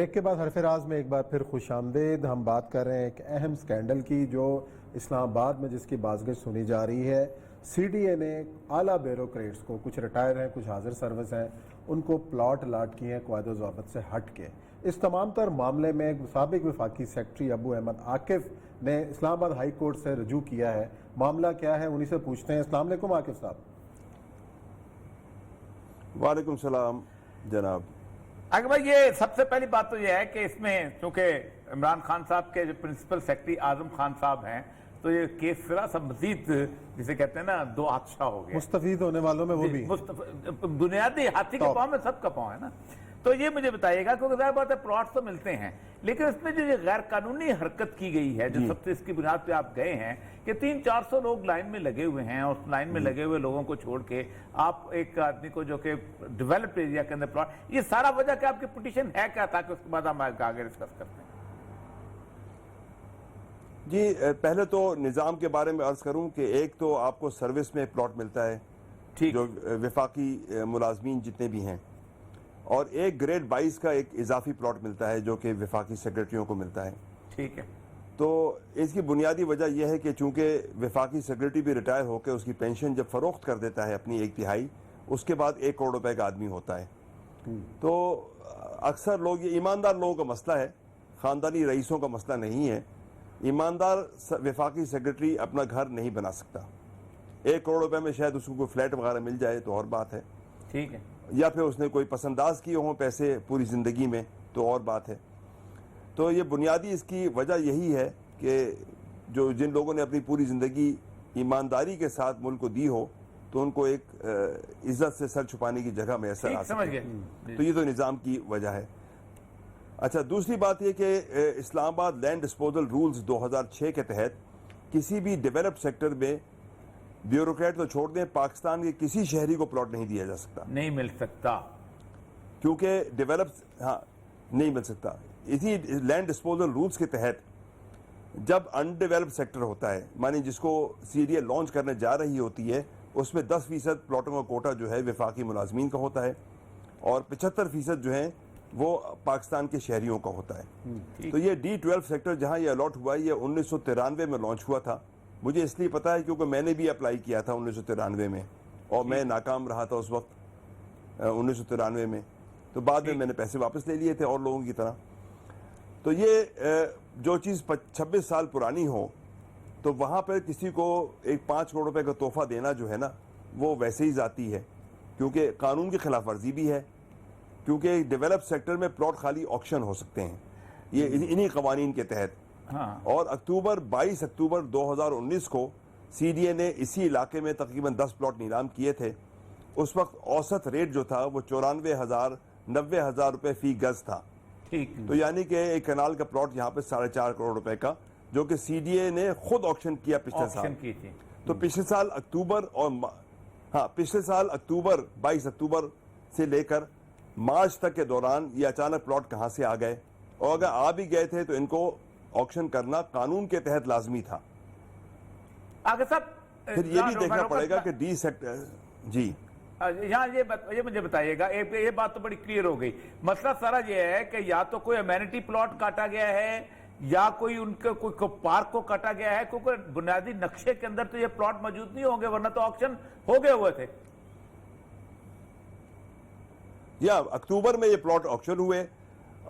Break کے بعد حرف راز میں ایک بار پھر خوش آمدید. ہم بات کر رہے ہیں ایک اہم سکینڈل کی جو اسلام آباد میں جس کی بازگشت سنی جا رہی ہے. سی ڈی اے نے اعلیٰ بیوروکریٹس کو, کچھ ریٹائر ہیں کچھ حاضر سروس ہیں, ان کو پلاٹ الاٹ کیے ہیں قواعد و ضوابط سے ہٹ کے. اس تمام تر معاملے میں سابق وفاقی سیکرٹری ابو احمد عاکف نے اسلام آباد ہائی کورٹ سے رجوع کیا ہے. معاملہ کیا ہے انہی سے پوچھتے ہیں. السلام علیکم عاکف صاحب. وعلیکم السلام جناب. اگر بھائی یہ سب سے پہلی بات تو یہ ہے کہ اس میں چونکہ عمران خان صاحب کے جو پرنسپل سیکرٹری اعظم خان صاحب ہیں تو یہ کیس ذرا سا مزید جسے کہتے ہیں نا دو ہاتشہ ہو گیا. مستفید ہونے والوں میں وہ بھی بنیادی ہاتھی کے پاؤں میں سب کا پاؤں ہے نا. تو یہ مجھے بتائیے گا کیونکہ ظاہر بات ہے پلاٹس تو ملتے ہیں لیکن اس میں جو یہ غیر قانونی حرکت کی گئی ہے جو سب سے اس کی بنیاد پہ آپ گئے ہیں کہ 300-400 لوگ لائن میں لگے ہوئے ہیں اور لائن میں لگے ہوئے لوگوں کو چھوڑ کے آپ ایک آدمی کو جو کہ ڈیولپڈ ایریا کے اندر پلاٹ, یہ سارا وجہ کہ آپ کی پٹیشن ہے کیا تھا کہ اس کے بعد ہم آگے ڈسکس کرتے ہیں. جی پہلے تو نظام کے بارے میں عرض کروں کہ ایک تو آپ کو سروس میں پلاٹ ملتا ہے جو وفاقی ملازمین جتنے بھی ہیں, اور ایک گریڈ 22 کا ایک اضافی پلاٹ ملتا ہے جو کہ وفاقی سیکرٹریوں کو ملتا ہے. ٹھیک ہے. تو اس کی بنیادی وجہ یہ ہے کہ چونکہ وفاقی سیکرٹری بھی ریٹائر ہو کے اس کی پینشن جب فروخت کر دیتا ہے اپنی 1/3 اس کے بعد 1 کروڑ روپے کا آدمی ہوتا ہے. تو اکثر لوگ, یہ ایماندار لوگوں کا مسئلہ ہے, خاندانی رئیسوں کا مسئلہ نہیں ہے. ایماندار وفاقی سیکرٹری اپنا گھر نہیں بنا سکتا. 1 کروڑ روپے میں شاید اس کو کوئی فلیٹ وغیرہ مل جائے تو اور بات ہے, ٹھیک ہے, یا پھر اس نے کوئی پسنداز کیے ہوں پیسے پوری زندگی میں تو اور بات ہے. تو یہ بنیادی اس کی وجہ یہی ہے کہ جن لوگوں نے اپنی پوری زندگی ایمانداری کے ساتھ ملک کو دی ہو تو ان کو ایک عزت سے سر چھپانے کی جگہ میسر آ سکے. تو یہ تو نظام کی وجہ ہے. اچھا, دوسری بات یہ کہ اسلام آباد لینڈ ڈسپوزل رولز 2006 کے تحت کسی بھی ڈیولپ سیکٹر میں بیوروکریٹ تو چھوڑ دیں, پاکستان کے کسی شہری کو پلاٹ نہیں دیا جا سکتا. نہیں مل سکتا کیونکہ ڈیولپ نہیں مل سکتا. اسی لینڈ ڈسپوزل رولز کے تحت جب ان ڈیولپ سیکٹر ہوتا ہے, مانی جس کو سی ڈی اے لانچ کرنے جا رہی ہوتی ہے, اس میں 10% پلاٹوں کا کوٹا جو ہے وفاقی ملازمین کا ہوتا ہے اور 75% جو ہیں وہ پاکستان کے شہریوں کا ہوتا ہے. تو یہ D12 سیکٹر جہاں یہ الاٹ ہوا ہے یہ 1993 میں لانچ ہوا تھا. مجھے اس لیے پتا ہے کیونکہ میں نے بھی اپلائی کیا تھا 1993 میں اور میں ناکام رہا تھا اس وقت 1993 میں. تو بعد میں نے پیسے واپس لے لیے تھے اور لوگوں کی طرح. تو یہ جو چیز 26 سال پرانی ہو تو وہاں پہ کسی کو ایک 5 کروڑ روپے کا تحفہ دینا جو ہے نا وہ ویسے ہی ذاتی ہے, کیونکہ قانون کی خلاف ورزی بھی ہے. کیونکہ ڈیولپ سیکٹر میں پلاٹ خالی آکشن ہو سکتے ہیں یہ انہی قوانین کے تحت. اور 22 اکتوبر 2019 کو سی ڈی اے نے اسی علاقے میں تقریباً 10 پلاٹ نیلام کیے تھے. اس وقت اوسط ریٹ جو تھا وہ 94,000-90,000 روپے فی گز تھا. تو یعنی کہ ایک کنال کا پلاٹ یہاں پہ 4.5 کروڑ روپے کا جو کہ سی ڈی اے نے خود آکشن کیا پچھلے سال. تو پچھلے سال اکتوبر پچھلے سال اکتوبر 22 اکتوبر سے لے کر مارچ تک کے دوران یہ اچانک پلاٹ کہاں سے آ گئے, اور اگر آ بھی گئے تھے تو ان کو آکشن کرنا قانون کے تحت لازمی تھا. پھر یہ بھی دیکھنا پڑے گا کہ ڈی سیکٹر. جی یہاں یہ مجھے بتائیے گا, یہ بات تو بڑی کلیئر ہو گئی. مسئلہ سارا یہ ہے کہ یا تو کوئی امینٹی پلاٹ کاٹا گیا ہے یا کوئی ان کے کوئی پارک کو کاٹا گیا ہے, کیونکہ بنیادی نقشے کے اندر تو یہ پلاٹ موجود نہیں ہوں گے ورنہ تو آکشن ہو گئے ہوئے تھے. یا اکتوبر میں یہ پلاٹ آکشن ہوئے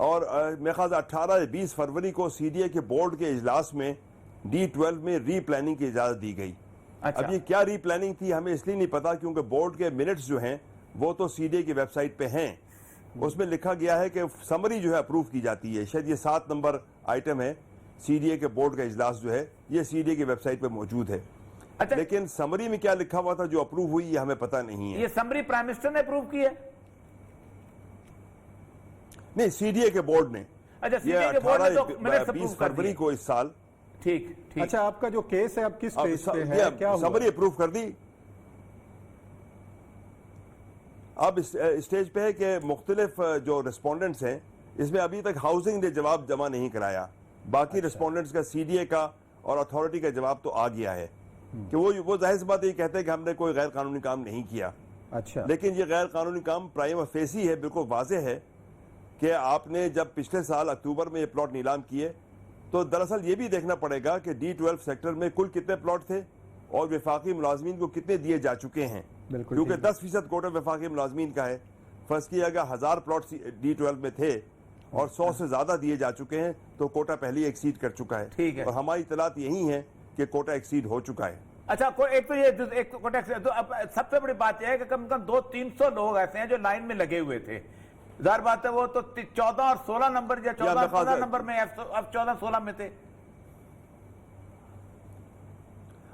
اور میرے خیال 18-20 فروری کو سی ڈی اے کے بورڈ کے اجلاس میں D12 میں ری پلاننگ کی اجازت دی گئی. اب یہ کیا ری پلاننگ تھی ہمیں اس لیے نہیں پتا کیونکہ بورڈ کے منٹس جو ہیں وہ تو سی ڈی اے کی ویب سائٹ پہ ہیں. اس میں لکھا گیا ہے کہ سمری جو ہے اپروو کی جاتی ہے, شاید یہ 7 نمبر آئٹم ہے سی ڈی اے کے بورڈ کا اجلاس جو ہے یہ سی ڈی اے کی ویب سائٹ پہ موجود ہے. لیکن سمری میں کیا لکھا ہوا تھا جو اپروو ہوئی یہ ہمیں پتا نہیں ہے. یہ سمری پرائم منسٹر نے اپروو کی ہے؟ نہیں, سی ڈی اے کے بورڈ نے. یہ 18-20 فروری کو اس سال. ٹھیک. اچھا, آپ کا جو کیس ہے اب کس سٹیج پہ ہے, کیا ہوا؟ سمری اپروو کر دی. اب اسٹیج پہ ہے کہ مختلف جو ریسپونڈنٹس ہیں اس میں ابھی تک ہاؤسنگ نے جواب جمع نہیں کرایا. باقی ریسپونڈنٹس کا سی ڈی اے کا اور اتھارٹی کا جواب تو آ گیا ہے کہ وہ ظاہر سی بات یہ کہتے ہیں کہ ہم نے کوئی غیر قانونی کام نہیں کیا. اچھا, لیکن یہ غیر قانونی کام پرائم فیسی ہے, بالکل واضح ہے کہ آپ نے جب پچھلے سال اکتوبر میں یہ پلاٹ نیلام کیے تو دراصل یہ بھی دیکھنا پڑے گا کہ D12 سیکٹر میں کل کتنے پلاٹ تھے اور وفاقی ملازمین کو کتنے دیے جا چکے ہیں، کیونکہ 10% کوٹا وفاقی ملازمین کا ہے. فرض کیا گیا 1000 پلاٹ D12 میں تھے اور 100 سے زیادہ دیے جا چکے ہیں تو کوٹا پہلے ایکسیڈ کر چکا ہے. ٹھیک ہے، اور ہماری اطلاعات یہی ہیں کہ کوٹا ایکسیڈ ہو چکا ہے. اچھا ایک تو یہ سب سے بڑی بات یہ ہے کہ کم از کم 200-300 لوگ ایسے ہیں جو لائن میں لگے ہوئے تھے. ظاہر بات ہے وہ تو 14 اور 16 نمبر یا 14 15 نمبر میں اب 14-16 میں تھے.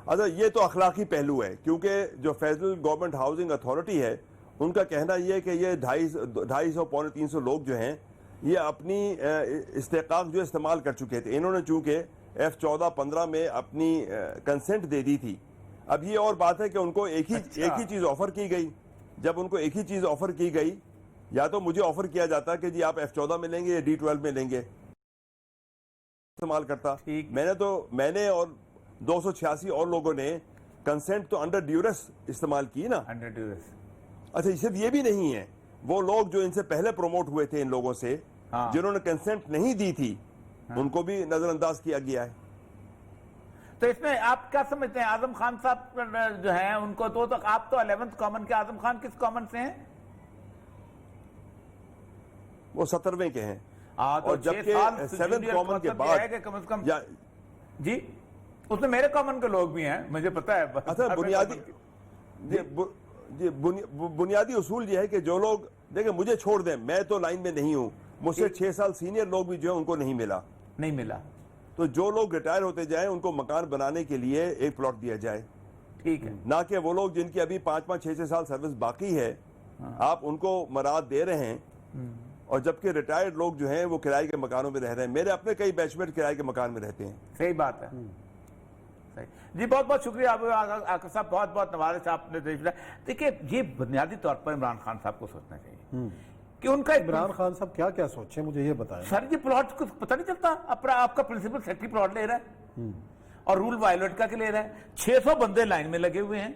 اچھا یہ تو اخلاقی پہلو ہے، کیونکہ جو فیڈرل گورنمنٹ ہاؤسنگ اتھارٹی ہے ان کا کہنا یہ ہے کہ یہ 250-300 لوگ جو ہیں یہ اپنی استحقاق جو استعمال کر چکے تھے. انہوں نے چونکہ F14-15 میں اپنی کنسنٹ دے دی تھی. اب یہ اور بات ہے کہ ان کو ایک ہی چیز آفر کی گئی. جب ان کو ایک ہی چیز آفر کی گئی، یا تو مجھے آفر کیا جاتا کہ جی آپ F14 میں لیں گے یا D12 میں لیں گے، استعمال کرتا. میں نے اور 286 اور لوگوں نے کنسنٹ تو انڈر ڈیورس استعمال کی نا. اچھا صرف یہ بھی نہیں ہے، وہ لوگ جو ان سے پہلے پروموٹ ہوئے تھے ان لوگوں سے جنہوں نے کنسنٹ نہیں دی تھی ان کو بھی نظر انداز کیا گیا ہے. تو اس میں آپ کیا سمجھتے ہیں؟ اعظم خان صاحب جو ہیں ان کو تو آپ تو 11th کامن کے، اعظم خان کس کامن سے ہیں؟ وہ 17ویں کے ہیں. اور جبکہ 7th کامن کے بعد کم از کم جی اس میں میرے کامن کے لوگ بھی ہیں، مجھے پتا ہے. اچھا بنیادی اصول یہ ہے کہ جو لوگ دیکھیں مجھے چھوڑ دیں، میں تو لائن میں نہیں ہوں، مجھ سے 6 سال سینئر لوگ بھی جو ہیں ان کو نہیں ملا. تو جو لوگ ریٹائر ہوتے جائیں ان کو مکان بنانے کے لیے ایک پلاٹ دیا جائے. ٹھیک ہے، نہ کہ وہ لوگ جن کی ابھی 5-6 سال سروس باقی ہے آپ ان کو مراد دے رہے ہیں، اور جبکہ ریٹائرڈ لوگ جو ہیں وہ کرائے کے مکانوں میں رہ رہے ہیں. میرے اپنے کئی بیچمیٹ کرائے کے مکان میں رہتے ہیں. صحیح بات ہے. جی بہت بہت شکریہ آقا صاحب، بہت بہت نوازش آپ نے. دیکھیے یہ بنیادی طور پر عمران خان صاحب کو سوچنا چاہیے کہ ان کا عمران خان صاحب کیا سوچیں، مجھے یہ بتائیں. سر یہ پلاٹ کو پتہ نہیں چلتا، آپ کا پرنسپل سیکٹری پلاٹ لے رہا ہے اور رول وائلٹ کا لے رہا ہے. 600 بندے لائن میں لگے ہوئے ہیں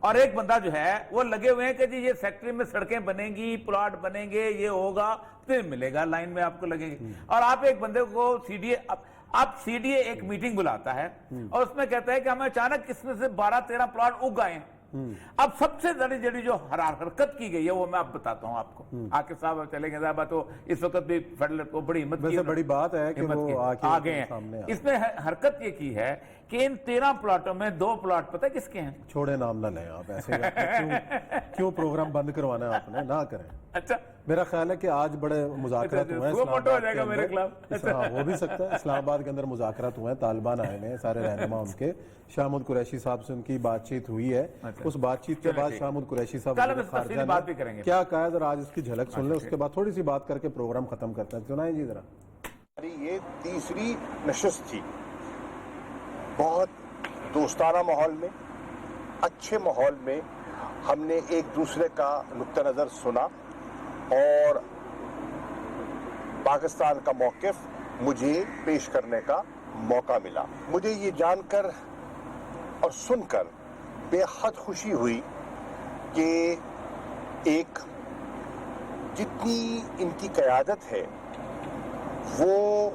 اور ایک بندہ جو ہے وہ لگے ہوئے ہیں کہ جی یہ سیکٹری میں سڑکیں بنیں گی، پلاٹ بنیں گے، یہ ہوگا، پھر ملے گا، لائن میں آپ کو لگے گی. اور آپ ایک بندے کو سی ڈی اے ایک میٹنگ بلاتا ہے اور اس میں کہتا ہے کہ ہمیں اچانک اس میں سے 12-13 پلاٹ اگ گئے ہیں. اب سب سے زیادہ جو حرکت کی گئی ہے وہ میں آپ بتاتا ہوں آپ کو. عاقب صاحب چلیں گے صاحب تو اس وقت بھی فیڈرل کو بڑی ہمت کی، بڑی بات ہے کہ وہ آگے ہیں. اس میں حرکت یہ کی ہے کہ ان 13 پلاٹوں میں 2 پلاٹ پتہ کس کے ہیں؟ چھوڑے نام نہ لیں آپ ایسے. کیوں پروگرام بند کروانا ہے آپ نے؟ نہ کریں. اچھا میرا خیال ہے کہ آج بڑے مذاکرات ہوئے ہیں ہو بھی سکتا ہے اسلام آباد کے اندر مذاکرات ہوئے ہیں، طالبان آئے ہیں سارے رہنما ان کے. شاہ محمود قریشی صاحب سے ان کی بات چیت ہوئی ہے. اس بات چیت کے بعد شاہ محمود قریشی صاحب بات بھی کریں گے کیا کہا ہے، ذرا آج اس کی جھلک سن لیں، اس کے بعد تھوڑی سی بات کر کے پروگرام ختم کرتے ہیں. سنائیں جی ذرا. یہ تیسری نشست تھی، بہت دوستانہ ماحول میں، اچھے ماحول میں ہم نے ایک دوسرے کا نقطہ نظر سنا اور پاکستان کا موقف مجھے پیش کرنے کا موقع ملا. مجھے یہ جان کر اور سن کر بے حد خوشی ہوئی کہ ایک جتنی ان کی قیادت ہے وہ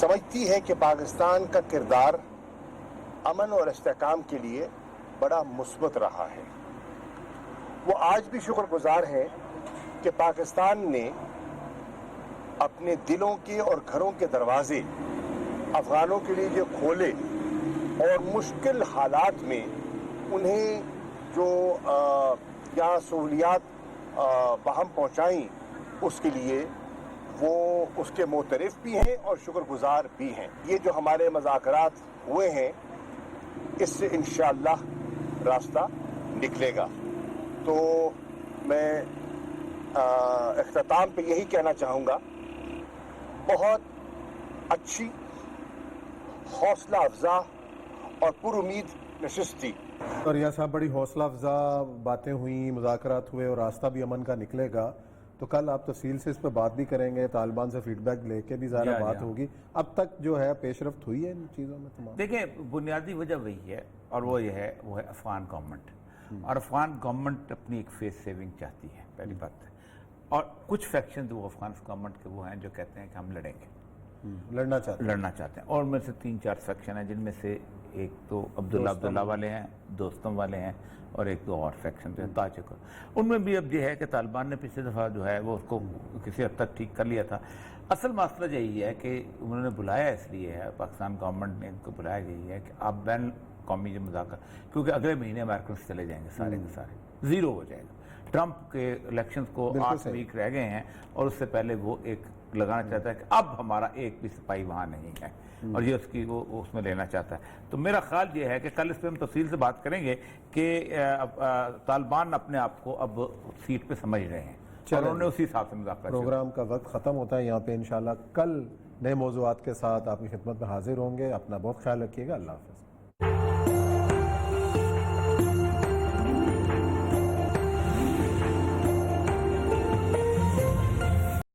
سمجھتی ہے کہ پاکستان کا کردار امن اور استحکام کے لیے بڑا مثبت رہا ہے. وہ آج بھی شکر گزار ہیں کہ پاکستان نے اپنے دلوں کے اور گھروں کے دروازے افغانوں کے لیے جو کھولے اور مشکل حالات میں انہیں جو یہاں سہولیات باہم پہنچائیں اس کے لیے وہ اس کے معترف بھی ہیں اور شکر گزار بھی ہیں. یہ جو ہمارے مذاکرات ہوئے ہیں اس سے انشاءاللہ راستہ نکلے گا. تو میں اختتام پہ یہی کہنا چاہوں گا، بہت اچھی، حوصلہ افزا اور پر امید نشست تھی. اور یہ صاحب بڑی حوصلہ افزا باتیں ہوئیں، مذاکرات ہوئے اور راستہ بھی امن کا نکلے گا. تو کل آپ تفصیل سے اس پہ بات بھی کریں گے، طالبان سے فیڈ بیک لے کے بھی زیادہ بات ہوگی. اب تک جو ہے پیش رفت ہوئی ہے ان چیزوں میں تمام؟ دیکھیں بنیادی وجہ وہی ہے اور وہ یہ ہے، وہ ہے افغان گورنمنٹ. اور افغان گورنمنٹ اپنی ایک فیس سیونگ چاہتی ہے، پہلی بات ہے. اور کچھ فیکشن وہ افغان گورنمنٹ کے وہ ہیں جو کہتے ہیں کہ ہم لڑیں گے، لڑنا چاہتے ہیں، اور ان میں سے 3-4 فیکشن ہیں جن میں سے ایک تو عبداللہ والے ہیں، دوستم والے ہیں، اور ایک دو اور فیکشن تھے تاجک، ان میں بھی اب یہ ہے کہ طالبان نے پچھلے دفعہ جو ہے وہ اس کو کسی حد تک ٹھیک کر لیا تھا۔ اصل مسئلہ یہی ہے کہ انہوں نے بلایا اس لیے ہے، پاکستان گورنمنٹ نے ان کو بلایا یہی ہے کہ آپ بین قومی جو مذاکرات، کیونکہ اگلے مہینے امریکنس چلے جائیں گے سارے کے سارے، زیرو ہو جائے گا، ٹرمپ کے الیکشنز کو 8 ویک رہ گئے ہیں اور اس سے پہلے وہ ایک لگانا چاہتا ہے کہ اب ہمارا ایک بھی سپاہی وہاں نہیں ہے، اور یہ اس کی وہ اس میں لینا چاہتا ہے۔ تو میرا خیال یہ ہے کہ کل اس پہ ہم تفصیل سے بات کریں گے کہ طالبان اپنے آپ کو اب سیٹ پہ سمجھ رہے ہیں اور انہوں نے اسی حساب سے مذاکرات۔ پروگرام کا وقت ختم ہوتا ہے یہاں پہ، انشاءاللہ کل نئے موضوعات کے ساتھ آپ کی خدمت میں حاضر ہوں گے۔ اپنا بہت خیال رکھیے گا، اللہ حافظ۔